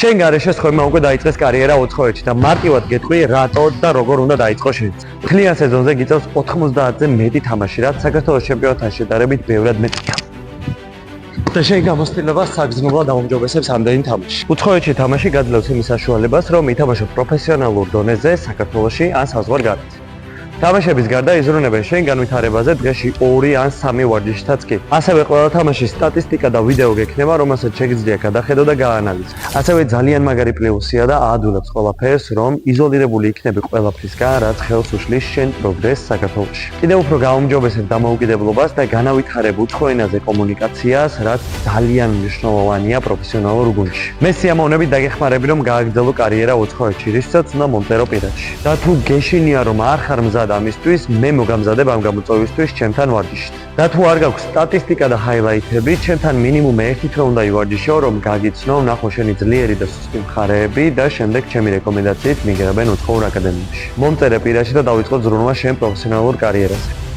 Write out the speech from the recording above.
შენ გარეშე სხვებმა უკვე დაიწყეს კარიერა უცხოეთში და მარტივად გეტყვი რატო და როგორ უნდა დაიწყო შენც. მთლიან სეზონზე გიწევს 90-ზე მეტი თამაში, რაც საქართველოს ჩემპიონატთან შედარებით ბევრად მეტია. და შენ გამოცდილებას საგრძნობლად დაუმჯობესებს ამდენი თამაში. უცხოეთში თამაში გაძლევს იმის საშუალებას, რომ ითამაშო პროფესიონალურ დონეზე საქართველოში ან საზღვარგარეთ. თამაშების გარდა იზრუნებენ შენ განვითარებაზე დღეში 2 ან 3 ვარჯიშთაც კი. ასევე ყველა თამაშის სტატისტიკა და ვიდეო გექნება, რომელსაც შეგიძლია გადახედო და გაანალიზო. ასევე ძალიან მაგარი პლუსია და აადვილებს ყველაფერს, რომ იზოლირებული იქნები ყველაფრისგან, რაც ხელს უშლის შენ პროგრესს საქართველოში. კიდევ უფრო გაუმჯობესებ დამოუკიდებლობას და განავითარებ უცხო ენაზე კომუნიკაციას, რაც ძალიან მნიშვნელოვანია პროფესიონალურ გუნდში. მე სიამოვნებით დაგეხმარები, რომ გააგრძელო კარიერა უცხოეთში, რისთვისაც უნდა მომწერო პირადში. და თუ გეშინია, რომ არ ხარ მზად ამისთვის, მე მოგამზადებ ამ გამოწვევისთვის ჩემთან ვარჯიშით. და თუ არ გაქვს სტატისტიკა და ჰაილაითები, ჩემთან მინიმუმ 1 თვე უნდა ივარჯიშო, რომ გაგიცნო, ვნახო შენი ძლიერი და სუსტი მხარეები და შემდეგ ჩემი რეკომენდაციით მიგერებენ უცხოურ აკადემიაში. მომწერე პირადში და დავიწყო ზრუნვა შენ პროფესიონალურ კარიერაზე.